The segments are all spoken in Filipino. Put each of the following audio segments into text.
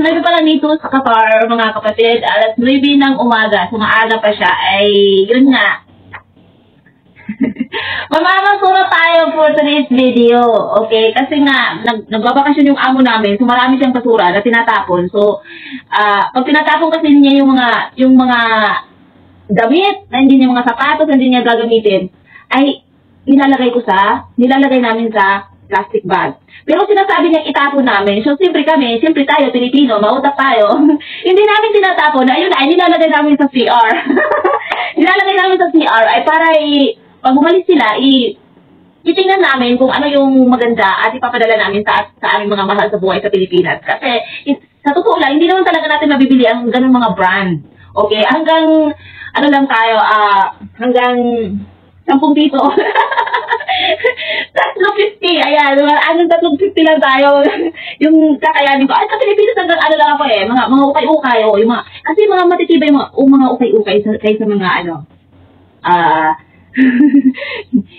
9 pa lang dito sa Qatar, mga kapatid. Alas 9 ng umaga. So, maaga pa siya. Ay, yun nga. Mamamasurat tayo for today's video. Okay? Kasi nga, nagbabakasyon yung amo namin. So, marami siyang basura na tinatapon. So, pag tinatapon kasi niya yung mga damit, na hindi niya mga sapatos, hindi niya gagamitin, ay nilalagay namin sa plastic bag. Pero sinasabi niya itapon namin. So, siyempre tayo, Pilipino, mautak tayo. Hindi namin tinatapon. Ayun, ay nilalagay namin sa CR. Nilalagay namin sa CR ay para pag bumalik sila, titingnan namin kung ano yung maganda at ipapadala namin sa aming mga mahal sa buhay sa Pilipinas. Kasi, sa totoo lang, hindi naman talaga natin mabibili ang ganung mga brand. Okay? Hanggang, hanggang 10 piso. 350. Ayan, anong 350 lang tayo. Yung kakayanin ko. Ay, sa Pilipinas hanggang lang ako mga ukay-ukay. Kasi mga matitibay, mga ukay-ukay kaysa mga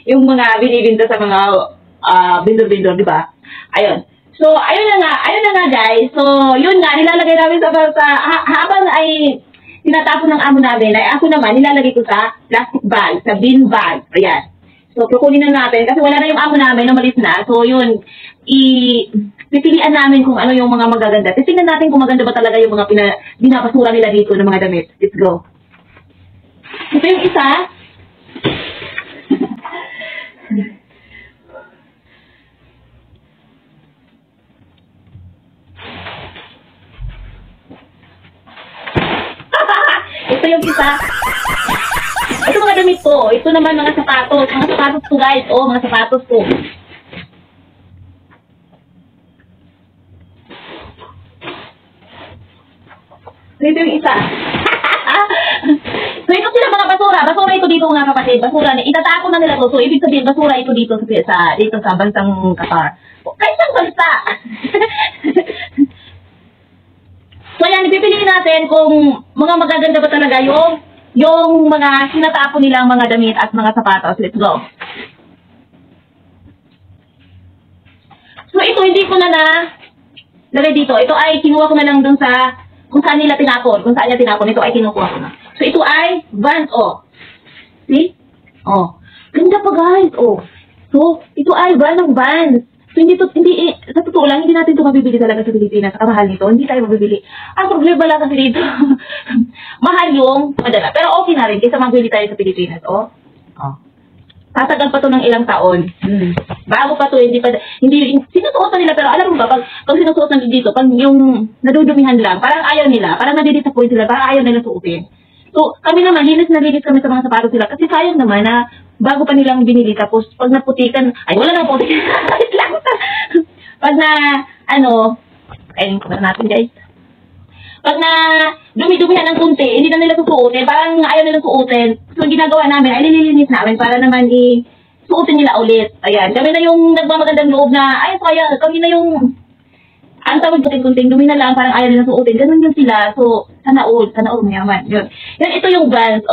yung mga binibinta sa mga bindor-bindor, di ba? Ayun. So, ayun na nga guys. So, yun nga, nilalagay namin habang ay tinatapon ng amo namin, ay ako naman, nilalagay ko sa plastic bag, sa bin bag. Ayan. So, kukunin na natin, kasi wala na yung amo namin, umalis na. So, yun, pipilian namin kung ano yung mga magaganda. Titingnan natin kung maganda ba talaga yung mga binabasura nila dito ng mga damit. Let's go. Ito yung isa. Ito yung isa. Ito mga damit ko. Ito naman mga sapatos. Mga sapatos ko guys. Mga sapatos ko. Ito yung isa. So ito sila mga basura. Basura ito dito mga kapatid. Basura. Itatapon na nila to. So ibig sabihin basura ito dito sa bansang Qatar. Kahit saan bansa. So yan, ipipiliin natin kung mga magaganda ba talaga yung mga sinatapon nilang mga damit at mga sapatos. Let's go. So ito, hindi ko na lagay dito. Ito ay kinuha ko na lang dun sa kung saan nila tinapon. Kung saan niya tinapon, ito ay kinukuha ko na. So ito ay Vans, See? Ganda pa guys, So, ito ay brand ng Vans. So, sa totoo lang, hindi natin ito mabibili talaga sa Pilipinas. Kamahal nito, hindi tayo mabibili. Ang problema lang kasi dito, mahal yung madala. Pero okay na rin, kaysa mabili tayo sa Pilipinas, Tatagal pa to ng ilang taon. Bago pa to, sinusuotan nila, pero alam mo ba, pag sinusuotan nila dito, pag yung nadudumihan lang, parang ayaw nila, parang nadidisappoint sila, parang ayaw nila suotin. So, kami naman, linis kami sa mga sapatos nila, kasi sayang naman na, bago pa nilang binili, tapos pag naputikan, wala na putikan. Pag kainin ko na natin guys. Pag na dumi-dumihan ng kunti, hindi na nila susuotin, parang ayaw nila suotin. So, ginagawa namin, ay nililinis namin para naman suotin nila ulit. Ayan, kami na yung nagmamagandang loob na, kami na yung, ang tawag kunting-kunting, dumi na lang, parang ayaw nila suotin. Ganun yun sila. So, sana all, mayaman. Yun. Yan, ito yung Vans,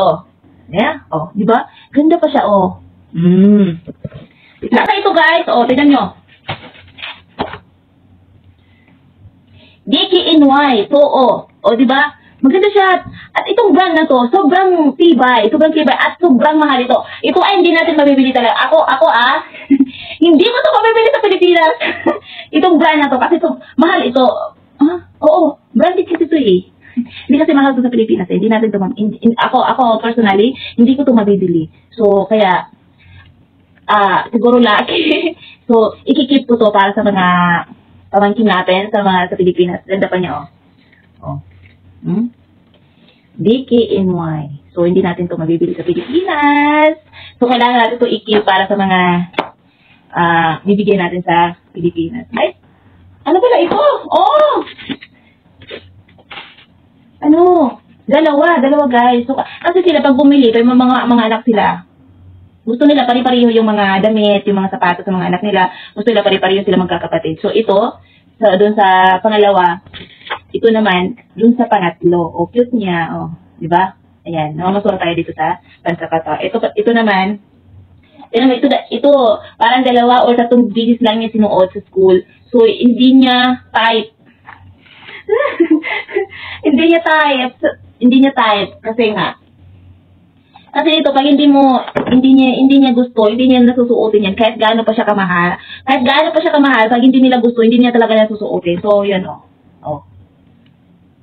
Yeah, di ba? Ganda pa siya, Nasa ito guys, tignan nyo. DKNY. So, di ba? Maganda siya. At itong brand na to, sobrang tibay at sobrang mahal ito. Ito ay hindi natin mabibili talaga. Ako hindi mo to mabibili sa Pilipinas. Itong brand na to, kasi mahal ito. Branded kasi ito Hindi kasi mahal ito sa Pilipinas Hindi natin ito ako personally, hindi ko ito mabibili. So, kaya, siguro laki. So, ikikip ko to para sa mga pamangkin natin, sa Pilipinas. Ganda pa niya, DKNY. So, hindi natin ito mabibili sa Pilipinas. So, kailangan natin ito ikip para sa mga bibigyan natin sa Pilipinas. Ay, ano pala ito? Dalawa guys. So, kasi sila pag bumili, may mga anak sila. Gusto nila pari-pariho yung mga damit, yung mga sapatos ng mga anak nila. Gusto nila pari-pariho sila magkakapatid. So, ito, doon sa pangalawa, ito naman, doon sa pangatlo. Cute niya. Di ba? Ayan, namamasura tayo dito sa pansakata. Ito naman, ito, parang 2 or 3 bisis lang niya sinuot sa school. So, hindi niya tight. Hindi niya type. Hindi niya type. Kasi nga, kasi ito, pag hindi niya gusto, hindi niya nasusuotin yan, kahit gaano pa siya kamahal. Kahit gaano pa siya kamahal, pag hindi nila gusto, hindi niya talaga nasusuotin. So, yan o. Oh.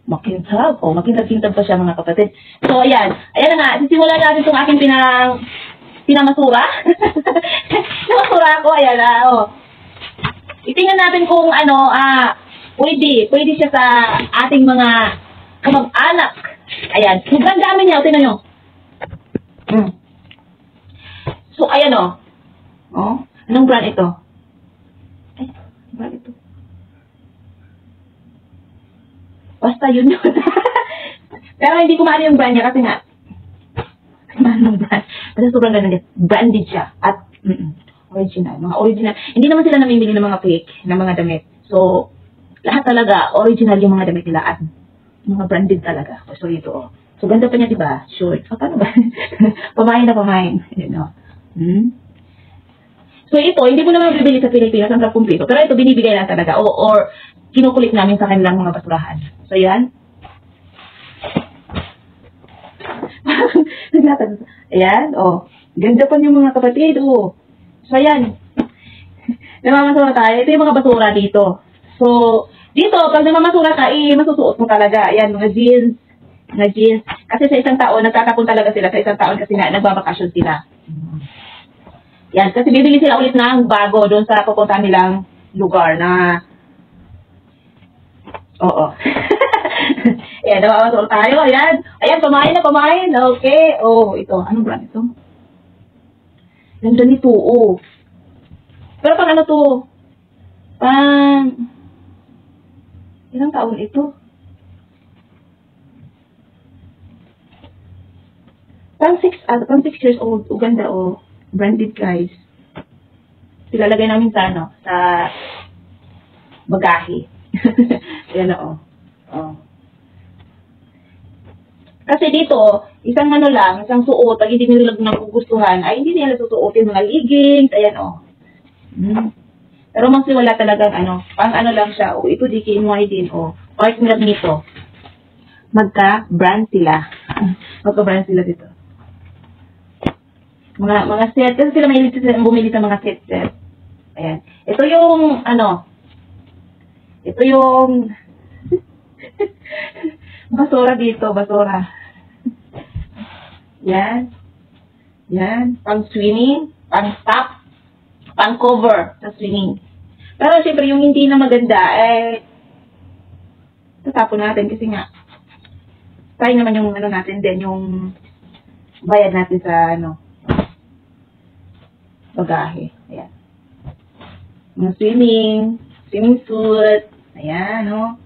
Makintab. Oh, makintab-kintab pa siya, mga kapatid. So, ayan. Ayan na nga. Sisimulan natin itong aking pinamasura. Pinamasura ako. Ayan na. Oh. Itingnan natin kung pwede siya sa ating mga kamag-anak. Ayan. Sobrang dami niya. Tingnan nyo. So, ayan o. Oh. Anong brand ito? Ay, brand ito. Basta yun yun. Pero hindi ko maano yung brand niya kasi nga, maano yung brand. Basta sobrang ganda niya. Branded siya. At, original. Mga original. Hindi naman sila namimili ng mga fake, ng mga damit. So, lahat talaga, original yung mga damit nila at mga branded talaga. So, ito o. So, ganda pa niya, diba? Short. So, paano ba? Pamain na pamain. You know. So, ito, hindi mo naman bibili sa Pilipinas ang kumpleto. Pero ito, binibigay lang talaga. Or kinukulit namin sa kanilang mga basurahan. So, yan. Ayan, oh. Ganda pa niyo, mga kapatid, oh. So, ayan. Namamasura tayo. Ito yung mga basura dito. So, dito, pag namamasura ka, masusuot mo talaga. Ayan, mga jeans. Kasi sa isang taon, nagtatapon talaga sila sa isang taon kasi nga, nagbabakasyon sila. Yan, kasi bibili sila ulit ng bago doon sa pupuntahan nilang lugar na... Oo. Ayan, nababasul tayo. Ayan. Ayan, pamain na, pamain. Okay. Oh, ito. Anong brand ito? Ganda nito. Oh. Pero pang ano to? Ilang taon ito? Pang 6 years old. Uganda, oh. Branded, guys. Silalagay namin sa, sa bagahe. Ayan, oh. Oh. Kasi dito, isang isang suot, pag hindi nila nagugustuhan, ay hindi nila susuotin mga leggings. Ayan, oh. Pero mas wala talagang, pang lang siya. Oh, ito di kinuha din, oh. Part nila nito. Magka-brand sila. Magka-brand sila dito. Mga set. Kasi sila mahilig sila bumili sa mga set. Ayan. Ito yung, ito yung basura dito, basura. Yan. Yan. Pang swimming, pang top, pang cover sa swimming. Pero syempre yung hindi na maganda, tatapon natin kasi nga, tayo naman yung natin din, yung bayad natin sa, bagahe. Ayan. Mga swimming suit. Ayan, oh.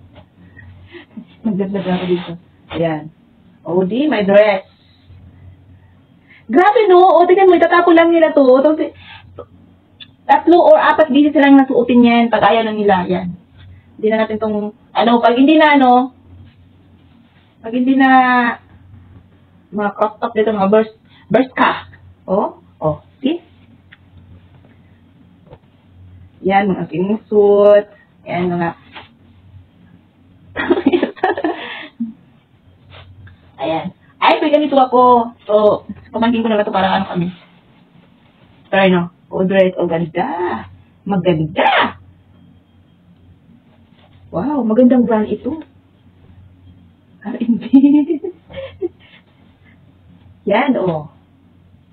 Magdagdag ako dito. Ayan. O, di, may dress. Grabe, no? O, tingnan mo, itatapon lang nila to. 3 or 4 beses silang nasuotin yan pag ayaw na nila. Ayan. Hindi na natin tong, pag hindi na, pag hindi na, mga crop top dito, mga burst ka. Oh, see? Yan, mga swimming suit. Yan, mga... Ayan. Ay, may ganito ako. So, pamangkin ko na ito para kami. Pero, dress. Oh, ganda. Maganda. Wow, magandang brand ito. R&B. Yan, oh.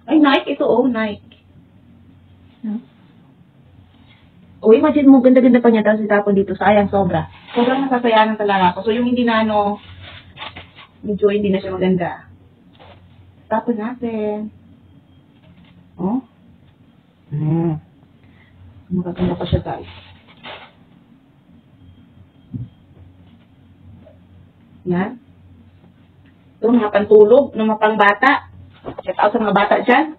Ay, Nike ito, oh, Nike. O, imagine mo, ganda-ganda pa niya, tapos itapon dito. Sayang, sobra. Sobrang nasasayanan talaga ako. So, yung hindi na, medyo hindi na siya maganda. Tapon natin. Oh? Magaganda pa siya, guys. Yan. Ito, mga pantulog, mga pangbata. Check out sa mga bata dyan.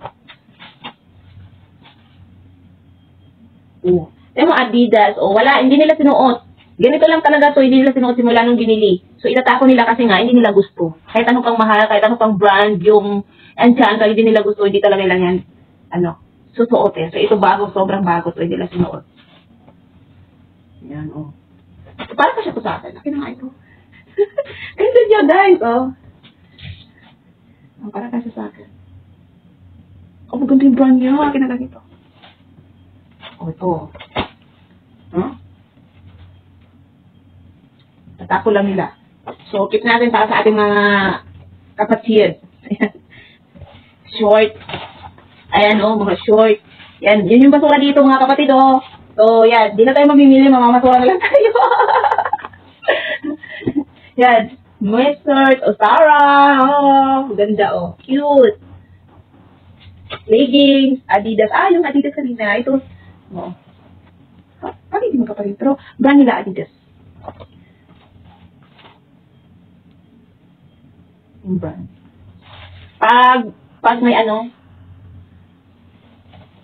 Oh. Yung mga Adidas, wala, hindi nila sinuot. Ganito lang talaga to, hindi nila sinuot simula nung binili. So, itatapon nila kasi nga, hindi nila gusto. Kahit anong pang mahal, kahit anong pang brand, yung Enchanto, hindi nila gusto, hindi talaga lang yan, susuotin. So, ito bago, sobrang bago to, hindi nila sinuot. Yan, oh. So, para pa siya to sa akin. Akin na nga ito. Ganda niya, guys, oh. Parang kasi sa akin. Oh, maganda yung brand niya. Kinagamit ito. Oh, ito. Huh? Tatako lang nila. So, keep natin para sa ating mga kapatid. Ayan. Short. Ayan, oh, mga short. Yan, yun yung basura dito, mga kapatid, oh. So, yan. Di na tayo mamimili, mamamasura na lang tayo. Yan. Mustard, Ostara. Oh, ganda, oh. Cute. Leggings, Adidas. Ah, yung Adidas kanina. Ito. Oh. Bakit hindi mo kapalit? Pero, brand nila Adidas. Yung brand. Pag may ano,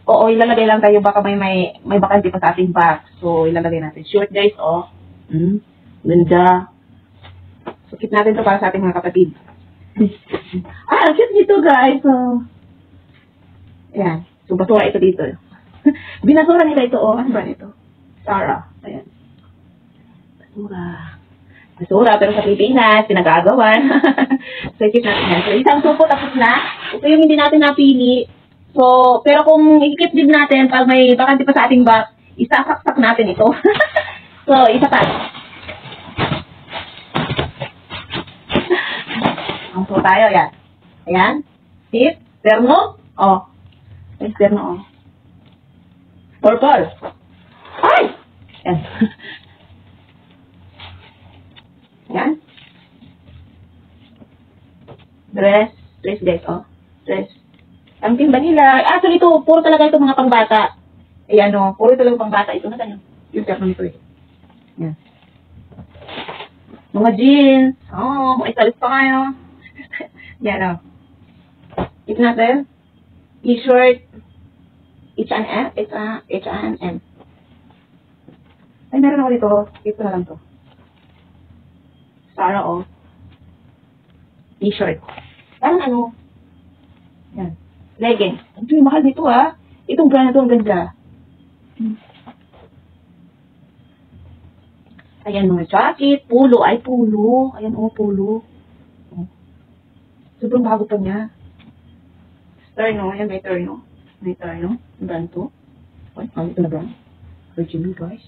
oo, ilalagay lang tayo. Baka may bakante pa sa ating box. So, ilalagay natin. Short, guys, oh. Ganda. So, keep natin to para sa ating mga kapatid. Ang cute nito, guys. So, ayan. So, basura ito dito. Binasura nila ito, oh. Ano ba nito? Sarah. Ayan. Basura. Basura, pero sa Pilipinas, pinagagawan. So, keep natin yan. So, isang supo, tapos na. Ito yung hindi natin napili. So, pero kung i-keep din natin, pag may bakante pa sa ating box, isasaksak natin ito. So, isa pa. Ang so tayo, yan. Ayan. Tip. Terno. Oh. Ay, terno, oh. Purple. Ay! Yan. Yan. Dress. Dress, guys, oh. Dress. Ang timba nila. Ah, so ito, puro talaga ito mga pangbata. Ayan, oh. Puro talaga pangbata. Ito na ganyan. Yung terno nito, eh. Yan. Mga jeans. Oh, may talis pa kayo. Yan, oh. Ito natin. T-shirt. H&M. H&M. Ay, meron ako dito. Ito na lang to. Sarah, oh. T-shirt. Parang ano. Yan. Leggings. Ito yung mahal nito, ah. Itong brand na ito, ang ganda. Ayan, mga jacket. Pulo. Ay, pulo. Ayan, oh, pulo. Oh. Sobrang bago pa niya. Terno. Ayan, may terno. May terno. Brand to. Ay, ito na brand. Virginie, guys.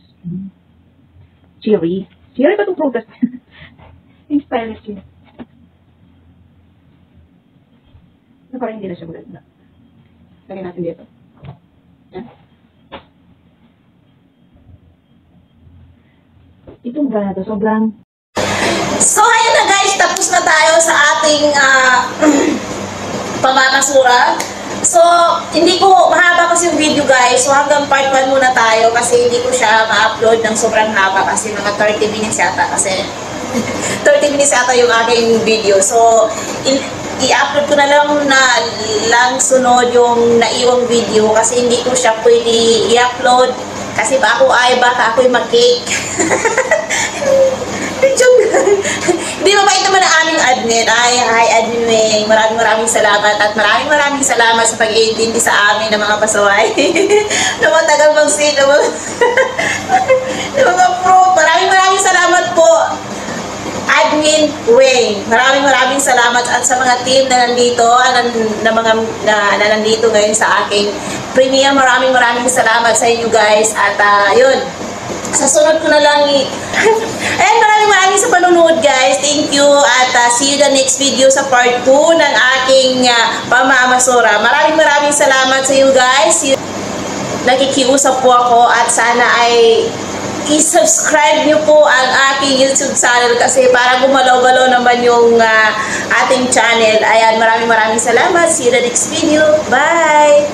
Cherry. Cherry ba itong product? Yung stylish yun. Na parang hindi na siya maganda. Lagyan natin dito. Yan. Itong brand na to, sobrang... So, ayan na guys, tapos na tayo sa ating pamamasura. So, hindi ko, mahaba kasi yung video guys. So, hanggang part 1 muna tayo kasi hindi ko siya ma-upload ng sobrang haba kasi mga 30 minutes yata kasi 30 minutes yata yung aking video. So, i-upload ko na lang sunod yung naiwang video kasi hindi ko siya pwede i-upload kasi baka ako'y mag-cake. Joke lang. Di mabait naman ang aming admin. Hi Admin Wing. Maraming salamat at maraming salamat sa pag-iintindi sa amin ng mga pasaway. na matagal mag-sit ng mga pro. Maraming salamat po. Admin Wing. Maraming salamat at sa mga team na nandito na nandito ngayon sa aking premiere. Maraming salamat sa inyo guys at yun. Sa sunod ko na lang and maraming sa panunod guys. Thank you at see you the next video sa part 2 ng aking pamamasura. Maraming salamat sa you guys. Nakikiusap po ako at sana ay i-subscribe nyo po ang aking YouTube channel kasi para gumalaw-galaw naman yung ating channel. Ayan, maraming salamat. See you the next video. Bye!